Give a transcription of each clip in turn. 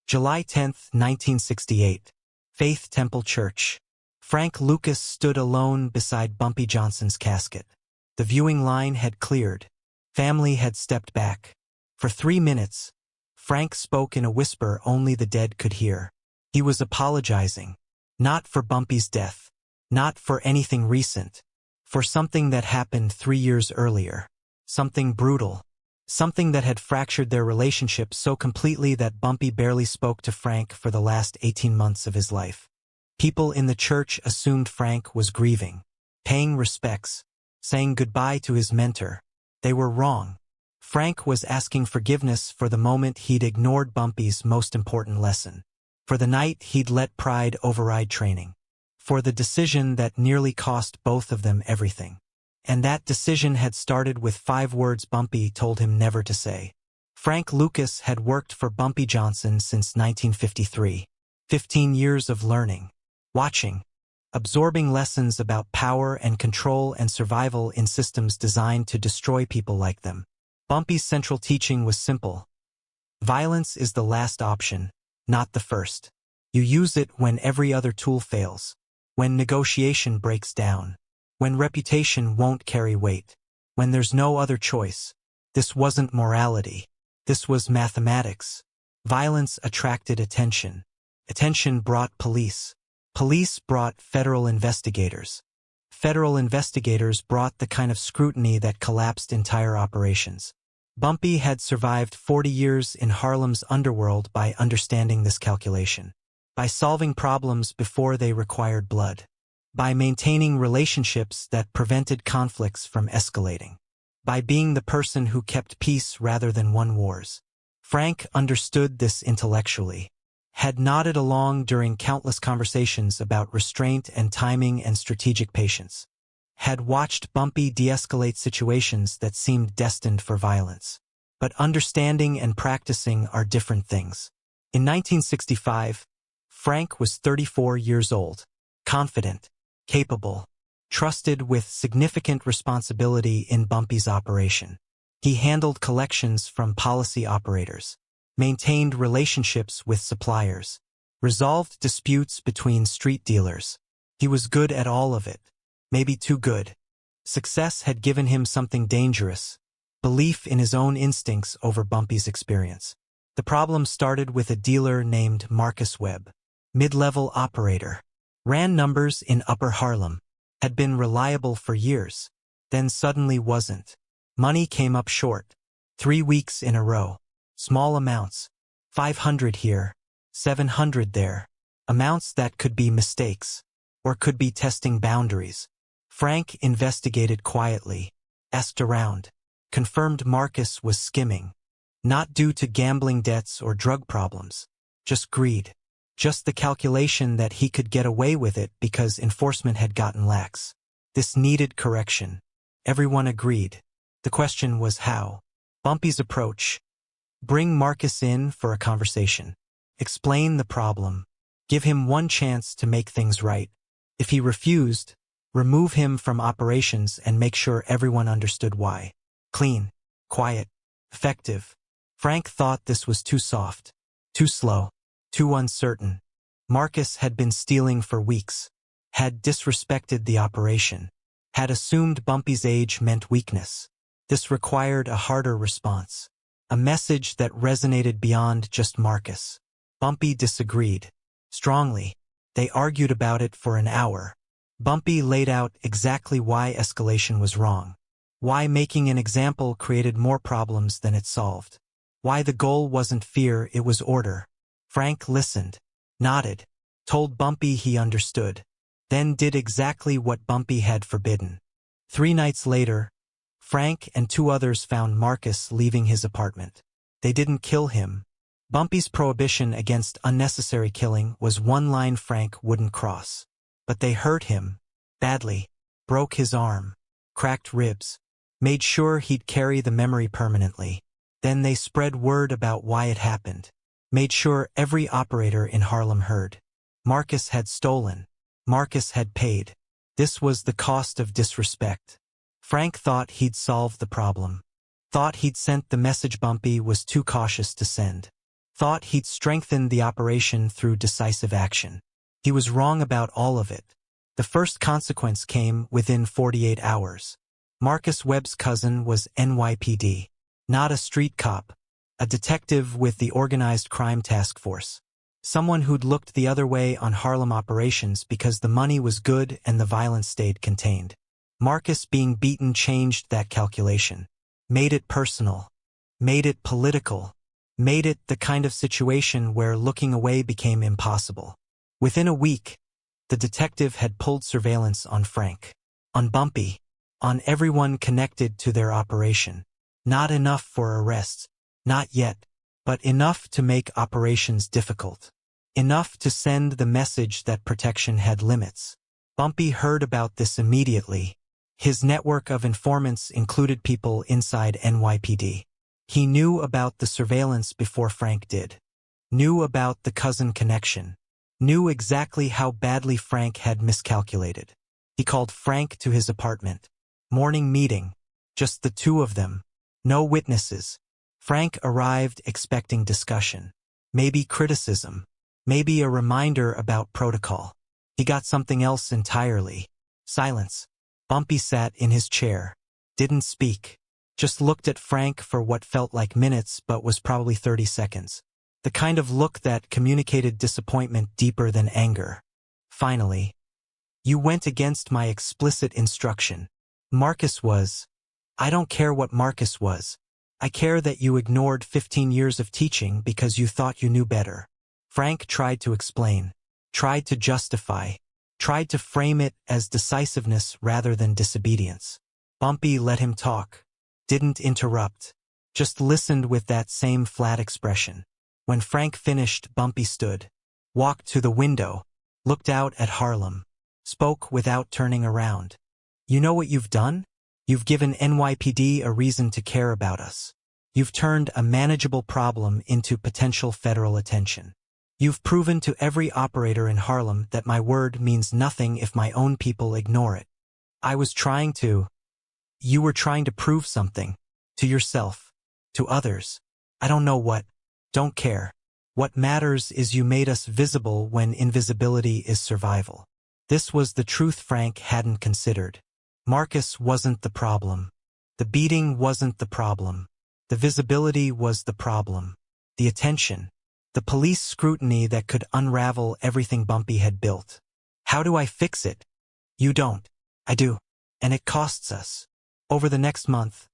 July 10, 1968. Faith Temple Church. Frank Lucas stood alone beside Bumpy Johnson's casket. The viewing line had cleared. Family had stepped back. For 3 minutes, Frank spoke in a whisper only the dead could hear. He was apologizing. Not for Bumpy's death. Not for anything recent. For something that happened 3 years earlier. Something brutal. Something that had fractured their relationship so completely that Bumpy barely spoke to Frank for the last 18 months of his life. People in the church assumed Frank was grieving, paying respects, saying goodbye to his mentor. They were wrong. Frank was asking forgiveness for the moment he'd ignored Bumpy's most important lesson. For the night he'd let pride override training. For the decision that nearly cost both of them everything. And that decision had started with 5 words Bumpy told him never to say. Frank Lucas had worked for Bumpy Johnson since 1953. 15 years of learning, watching, absorbing lessons about power and control and survival in systems designed to destroy people like them. Bumpy's central teaching was simple. Violence is the last option, not the first. You use it when every other tool fails, when negotiation breaks down, when reputation won't carry weight, when there's no other choice. This wasn't morality. This was mathematics. Violence attracted attention. Attention brought police. Police brought federal investigators. Federal investigators brought the kind of scrutiny that collapsed entire operations. Bumpy had survived 40 years in Harlem's underworld by understanding this calculation. By solving problems before they required blood. By maintaining relationships that prevented conflicts from escalating. By being the person who kept peace rather than won wars. Frank understood this intellectually. Had nodded along during countless conversations about restraint and timing and strategic patience. Had watched Bumpy de-escalate situations that seemed destined for violence. But understanding and practicing are different things. In 1965, Frank was 34 years old, confident, capable, trusted with significant responsibility in Bumpy's operation. He handled collections from policy operators, maintained relationships with suppliers, resolved disputes between street dealers. He was good at all of it, maybe too good. Success had given him something dangerous, belief in his own instincts over Bumpy's experience. The problem started with a dealer named Marcus Webb, mid-level operator. Ran numbers in Upper Harlem, had been reliable for years, then suddenly wasn't. Money came up short. 3 weeks in a row. Small amounts. 500 here, 700 there. Amounts that could be mistakes, or could be testing boundaries. Frank investigated quietly, asked around, confirmed Marcus was skimming. Not due to gambling debts or drug problems, just greed. Just the calculation that he could get away with it because enforcement had gotten lax. This needed correction. Everyone agreed. The question was how. Bumpy's approach. Bring Marcus in for a conversation. Explain the problem. Give him one chance to make things right. If he refused, remove him from operations and make sure everyone understood why. Clean, quiet, effective. Frank thought this was too soft, too slow. Too uncertain. Marcus had been stealing for weeks. Had disrespected the operation. Had assumed Bumpy's age meant weakness. This required a harder response. A message that resonated beyond just Marcus. Bumpy disagreed. Strongly. They argued about it for an hour. Bumpy laid out exactly why escalation was wrong. Why making an example created more problems than it solved. Why the goal wasn't fear, it was order. Frank listened, nodded, told Bumpy he understood, then did exactly what Bumpy had forbidden. 3 nights later, Frank and 2 others found Marcus leaving his apartment. They didn't kill him. Bumpy's prohibition against unnecessary killing was one line Frank wouldn't cross. But they hurt him, badly, broke his arm, cracked ribs, made sure he'd carry the memory permanently. Then they spread word about why it happened. Made sure every operator in Harlem heard. Marcus had stolen. Marcus had paid. This was the cost of disrespect. Frank thought he'd solved the problem. Thought he'd sent the message Bumpy was too cautious to send. Thought he'd strengthened the operation through decisive action. He was wrong about all of it. The first consequence came within 48 hours. Marcus Webb's cousin was NYPD. Not a street cop, a detective with the Organized Crime Task Force. Someone who'd looked the other way on Harlem operations because the money was good and the violence stayed contained. Marcus being beaten changed that calculation. Made it personal. Made it political. Made it the kind of situation where looking away became impossible. Within a week, the detective had pulled surveillance on Frank, on Bumpy, on everyone connected to their operation. Not enough for arrests, not yet, but enough to make operations difficult. Enough to send the message that protection had limits. Bumpy heard about this immediately. His network of informants included people inside NYPD. He knew about the surveillance before Frank did. Knew about the cousin connection. Knew exactly how badly Frank had miscalculated. He called Frank to his apartment. Morning meeting. Just the two of them. No witnesses. Frank arrived expecting discussion. Maybe criticism. Maybe a reminder about protocol. He got something else entirely. Silence. Bumpy sat in his chair. Didn't speak. Just looked at Frank for what felt like minutes but was probably 30 seconds. The kind of look that communicated disappointment deeper than anger. Finally. You went against my explicit instruction. Marcus was. I don't care what Marcus was. I care that you ignored 15 years of teaching because you thought you knew better. Frank tried to explain. Tried to justify. Tried to frame it as decisiveness rather than disobedience. Bumpy let him talk. Didn't interrupt. Just listened with that same flat expression. When Frank finished, Bumpy stood. Walked to the window. Looked out at Harlem. Spoke without turning around. You know what you've done? You've given NYPD a reason to care about us. You've turned a manageable problem into potential federal attention. You've proven to every operator in Harlem that my word means nothing if my own people ignore it. You were trying to prove something. To yourself. To others. I don't know what. Don't care. What matters is you made us visible when invisibility is survival. This was the truth Frank hadn't considered. Marcus wasn't the problem. The beating wasn't the problem. The visibility was the problem. The attention. The police scrutiny that could unravel everything Bumpy had built. How do I fix it? You don't. I do. And it costs us. Over the next month,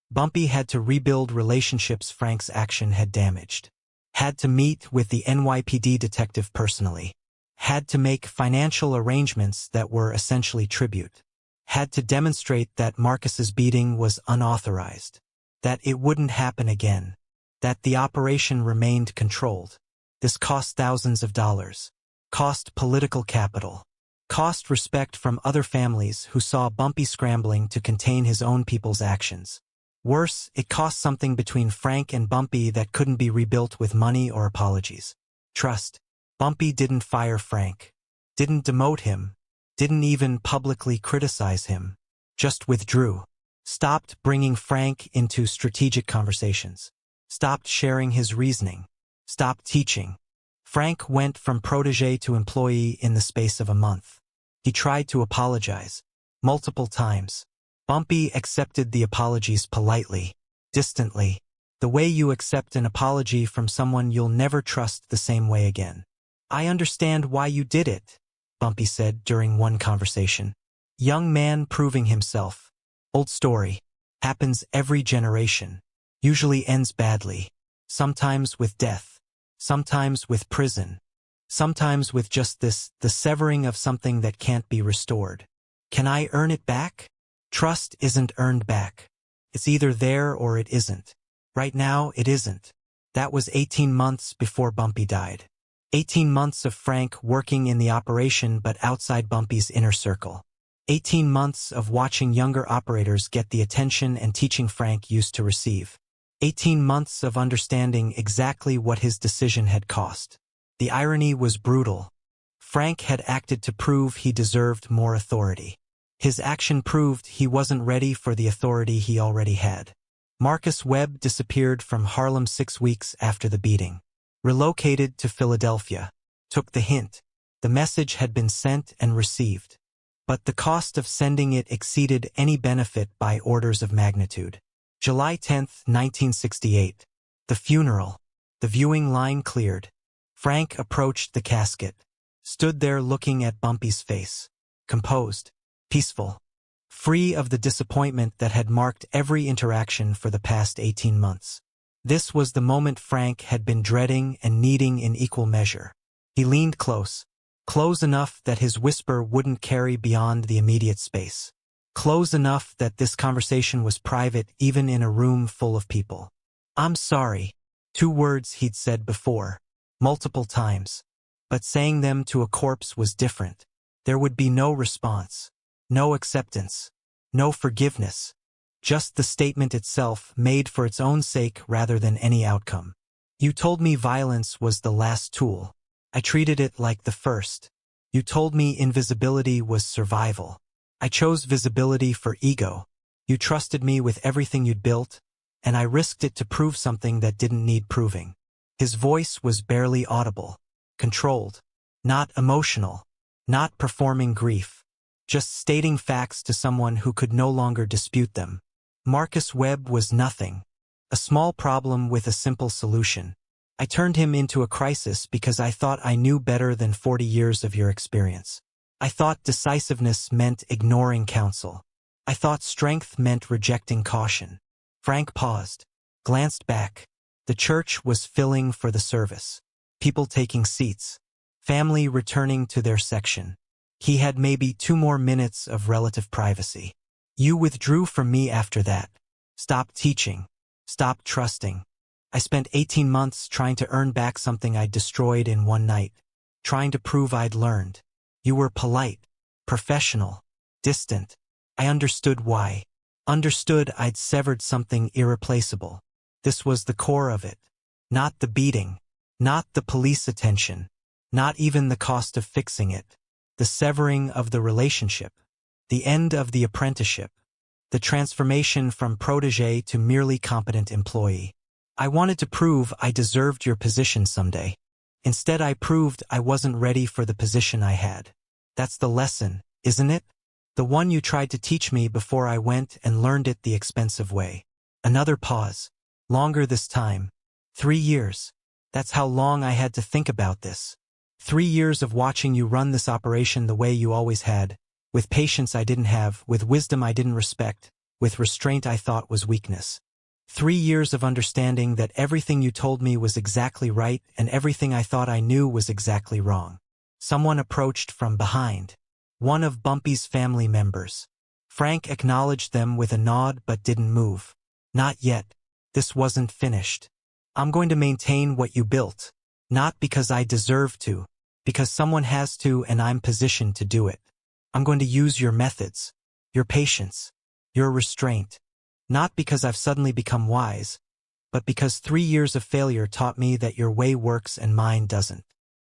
Bumpy had to rebuild relationships Frank's action had damaged. Had to meet with the NYPD detective personally. Had to make financial arrangements that were essentially tribute. Had to demonstrate that Marcus's beating was unauthorized. That it wouldn't happen again. That the operation remained controlled. This cost thousands of dollars. Cost political capital. Cost respect from other families who saw Bumpy scrambling to contain his own people's actions. Worse, it cost something between Frank and Bumpy that couldn't be rebuilt with money or apologies. Trust. Bumpy didn't fire Frank. Didn't demote him. Didn't even publicly criticize him. Just withdrew. Stopped bringing Frank into strategic conversations. Stopped sharing his reasoning. Stopped teaching. Frank went from protégé to employee in the space of a month. He tried to apologize. Multiple times. Bumpy accepted the apologies politely. Distantly. The way you accept an apology from someone you'll never trust the same way again. I understand why you did it, Bumpy said during one conversation. Young man proving himself. Old story. Happens every generation. Usually ends badly. Sometimes with death. Sometimes with prison. Sometimes with just this, the severing of something that can't be restored. Can I earn it back? Trust isn't earned back. It's either there or it isn't. Right now, it isn't. That was 18 months before Bumpy died. 18 months of Frank working in the operation but outside Bumpy's inner circle. 18 months of watching younger operators get the attention and teaching Frank used to receive. 18 months of understanding exactly what his decision had cost. The irony was brutal. Frank had acted to prove he deserved more authority. His action proved he wasn't ready for the authority he already had. Marcus Webb disappeared from Harlem 6 weeks after the beating. Relocated to Philadelphia. Took the hint. The message had been sent and received. But the cost of sending it exceeded any benefit by orders of magnitude. July 10, 1968. The funeral. The viewing line cleared. Frank approached the casket. Stood there looking at Bumpy's face. Composed. Peaceful. Free of the disappointment that had marked every interaction for the past 18 months. This was the moment Frank had been dreading and needing in equal measure. He leaned close. Close enough that his whisper wouldn't carry beyond the immediate space. Close enough that this conversation was private even in a room full of people. "I'm sorry." 2 words he'd said before. Multiple times. But saying them to a corpse was different. There would be no response. No acceptance. No forgiveness. Just the statement itself, made for its own sake rather than any outcome. "You told me violence was the last tool. I treated it like the first. You told me invisibility was survival. I chose visibility for ego. You trusted me with everything you'd built, and I risked it to prove something that didn't need proving." His voice was barely audible. Controlled. Not emotional. Not performing grief. Just stating facts to someone who could no longer dispute them. Marcus Webb was nothing. A small problem with a simple solution. I turned him into a crisis because I thought I knew better than 40 years of your experience. I thought decisiveness meant ignoring counsel. I thought strength meant rejecting caution. Frank paused. Glanced back. The church was filling for the service. People taking seats. Family returning to their section. He had maybe 2 more minutes of relative privacy. "You withdrew from me after that. Stopped teaching. Stopped trusting. I spent 18 months trying to earn back something I'd destroyed in one night. Trying to prove I'd learned. You were polite. Professional. Distant. I understood why. Understood I'd severed something irreplaceable. This was the core of it. Not the beating. Not the police attention. Not even the cost of fixing it. The severing of the relationship. The end of the apprenticeship. The transformation from protégé to merely competent employee. I wanted to prove I deserved your position someday. Instead, I proved I wasn't ready for the position I had. That's the lesson, isn't it? The one you tried to teach me before I went and learned it the expensive way." Another pause. Longer this time. 3 years. That's how long I had to think about this. 3 years of watching you run this operation the way you always had, with patience I didn't have, with wisdom I didn't respect, with restraint I thought was weakness. 3 years of understanding that everything you told me was exactly right and everything I thought I knew was exactly wrong. Someone approached from behind. One of Bumpy's family members. Frank acknowledged them with a nod but didn't move. "Not yet. This wasn't finished. I'm going to maintain what you built. Not because I deserve to, because someone has to and I'm positioned to do it. I'm going to use your methods, your patience, your restraint. Not because I've suddenly become wise, but because 3 years of failure taught me that your way works and mine doesn't."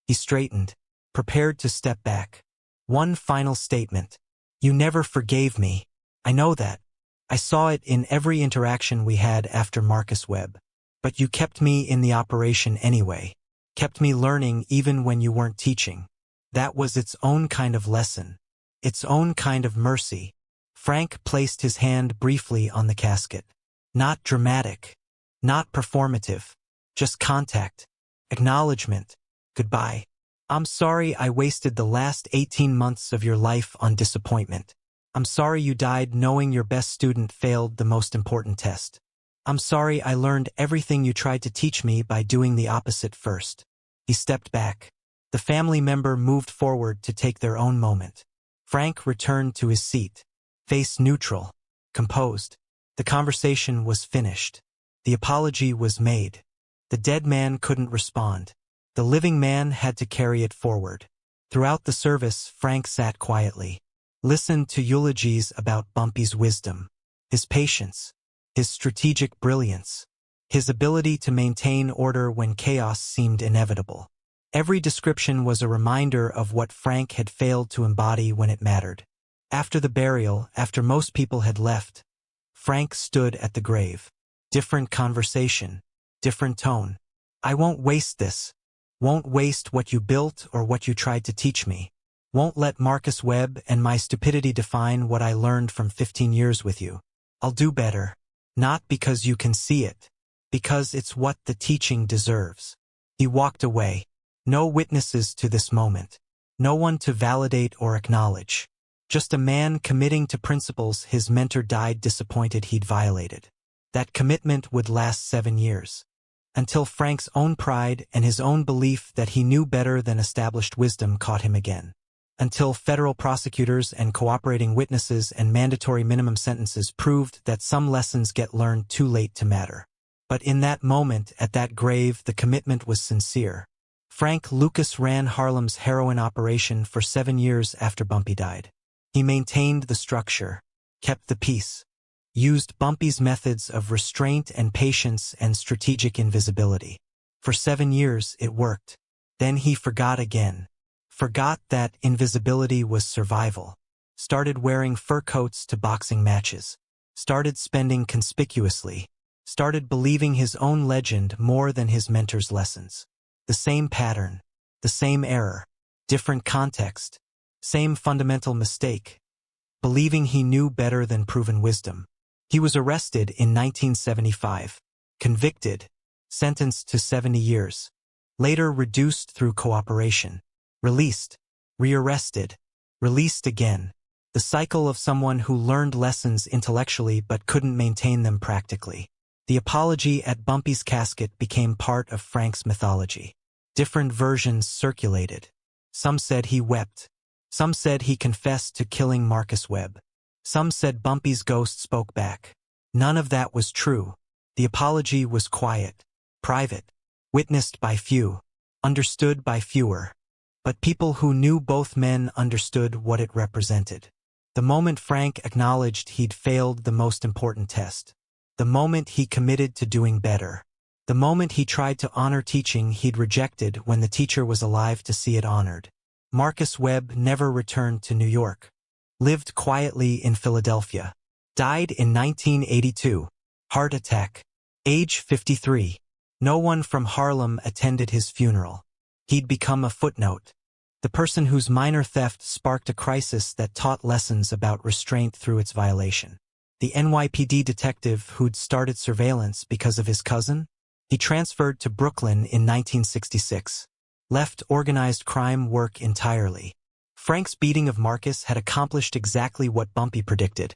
He straightened, prepared to step back. One final statement. "You never forgave me. I know that. I saw it in every interaction we had after Marcus Webb. But you kept me in the operation anyway. Kept me learning even when you weren't teaching. That was its own kind of lesson. Its own kind of mercy." Frank placed his hand briefly on the casket. Not dramatic. Not performative. Just contact. Acknowledgement. "Goodbye. I'm sorry I wasted the last 18 months of your life on disappointment. I'm sorry you died knowing your best student failed the most important test. I'm sorry I learned everything you tried to teach me by doing the opposite first." He stepped back. The family member moved forward to take their own moment. Frank returned to his seat. Face neutral. Composed. The conversation was finished. The apology was made. The dead man couldn't respond. The living man had to carry it forward. Throughout the service, Frank sat quietly. Listened to eulogies about Bumpy's wisdom. His patience. His strategic brilliance. His ability to maintain order when chaos seemed inevitable. Every description was a reminder of what Frank had failed to embody when it mattered. After the burial, after most people had left, Frank stood at the grave. Different conversation. Different tone. I won't waste this. Won't waste what you built or what you tried to teach me. Won't let Marcus Webb and my stupidity define what I learned from 15 years with you. I'll do better. Not because you can see it. Because it's what the teaching deserves. He walked away. No witnesses to this moment. No one to validate or acknowledge. Just a man committing to principles his mentor died disappointed he'd violated. That commitment would last 7 years. Until Frank's own pride and his own belief that he knew better than established wisdom caught him again. Until federal prosecutors and cooperating witnesses and mandatory minimum sentences proved that some lessons get learned too late to matter. But in that moment, at that grave, the commitment was sincere. Frank Lucas ran Harlem's heroin operation for 7 years after Bumpy died. He maintained the structure, kept the peace, used Bumpy's methods of restraint and patience and strategic invisibility. For 7 years, it worked. Then he forgot again. Forgot that invisibility was survival. Started wearing fur coats to boxing matches. Started spending conspicuously. Started believing his own legend more than his mentor's lessons. The same pattern. The same error. Different context. Same fundamental mistake. Believing he knew better than proven wisdom. He was arrested in 1975. Convicted. Sentenced to 70 years. Later reduced through cooperation. Released. Rearrested. Released again. The cycle of someone who learned lessons intellectually but couldn't maintain them practically. The apology at Bumpy's casket became part of Frank's mythology. Different versions circulated. Some said he wept. Some said he confessed to killing Marcus Webb. Some said Bumpy's ghost spoke back. None of that was true. The apology was quiet, private, witnessed by few, understood by fewer. But people who knew both men understood what it represented. The moment Frank acknowledged he'd failed the most important test. The moment he committed to doing better. The moment he tried to honor teaching he'd rejected when the teacher was alive to see it honored. Marcus Webb never returned to New York. Lived quietly in Philadelphia. Died in 1982. Heart attack. Age 53. No one from Harlem attended his funeral. He'd become a footnote. The person whose minor theft sparked a crisis that taught lessons about restraint through its violation. The NYPD detective who'd started surveillance because of his cousin? He transferred to Brooklyn in 1966. Left organized crime work entirely. Frank's beating of Marcus had accomplished exactly what Bumpy predicted.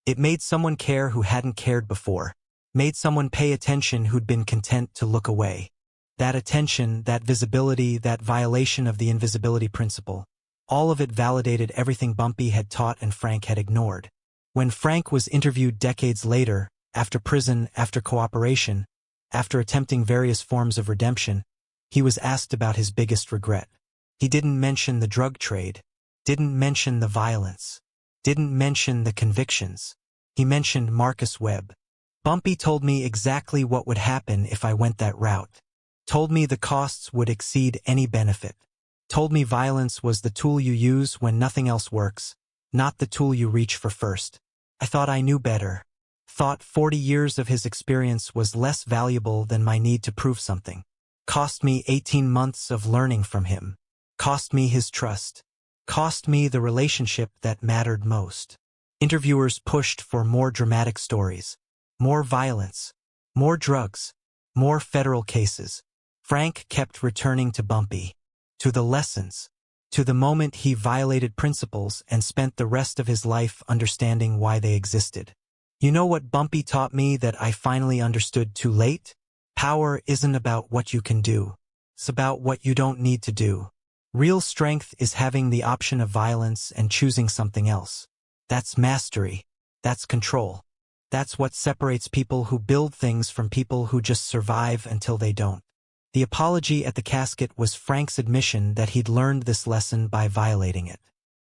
It made someone care who hadn't cared before. Made someone pay attention who'd been content to look away. That attention, that visibility, that violation of the invisibility principle, all of it validated everything Bumpy had taught and Frank had ignored. When Frank was interviewed decades later, after prison, after cooperation, after attempting various forms of redemption, he was asked about his biggest regret. He didn't mention the drug trade, didn't mention the violence, didn't mention the convictions. He mentioned Marcus Webb. Bumpy told me exactly what would happen if I went that route. Told me the costs would exceed any benefit. Told me violence was the tool you use when nothing else works, not the tool you reach for first. I thought I knew better. Thought 40 years of his experience was less valuable than my need to prove something. Cost me 18 months of learning from him. Cost me his trust. Cost me the relationship that mattered most. Interviewers pushed for more dramatic stories. More violence. More drugs. More federal cases. Frank kept returning to Bumpy. To the lessons. To the moment he violated principles and spent the rest of his life understanding why they existed. You know what Bumpy taught me that I finally understood too late? Power isn't about what you can do. It's about what you don't need to do. Real strength is having the option of violence and choosing something else. That's mastery. That's control. That's what separates people who build things from people who just survive until they don't. The apology at the casket was Frank's admission that he'd learned this lesson by violating it.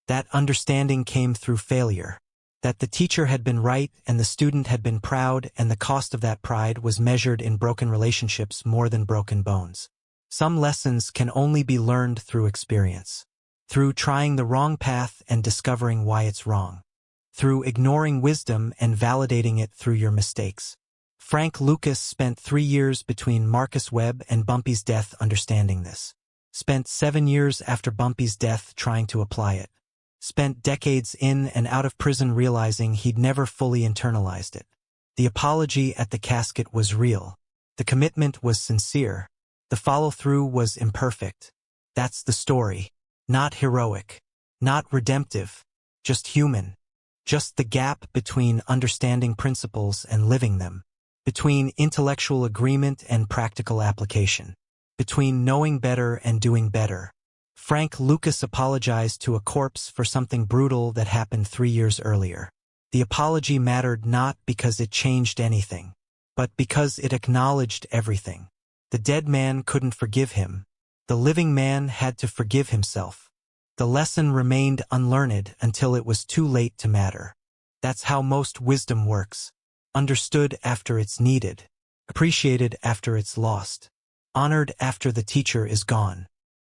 That understanding came through failure. That the teacher had been right and the student had been proud, and the cost of that pride was measured in broken relationships more than broken bones. Some lessons can only be learned through experience. Through trying the wrong path and discovering why it's wrong. Through ignoring wisdom and validating it through your mistakes. Frank Lucas spent 3 years between Marcus Webb and Bumpy's death understanding this. Spent 7 years after Bumpy's death trying to apply it. Spent decades in and out of prison realizing he'd never fully internalized it. The apology at the casket was real. The commitment was sincere. The follow-through was imperfect. That's the story. Not heroic. Not redemptive. Just human. Just the gap between understanding principles and living them. Between intellectual agreement and practical application. Between knowing better and doing better. Frank Lucas apologized to a corpse for something brutal that happened 3 years earlier. The apology mattered not because it changed anything, but because it acknowledged everything. The dead man couldn't forgive him. The living man had to forgive himself. The lesson remained unlearned until it was too late to matter. That's how most wisdom works. Understood after it's needed. Appreciated after it's lost. Honored after the teacher is gone.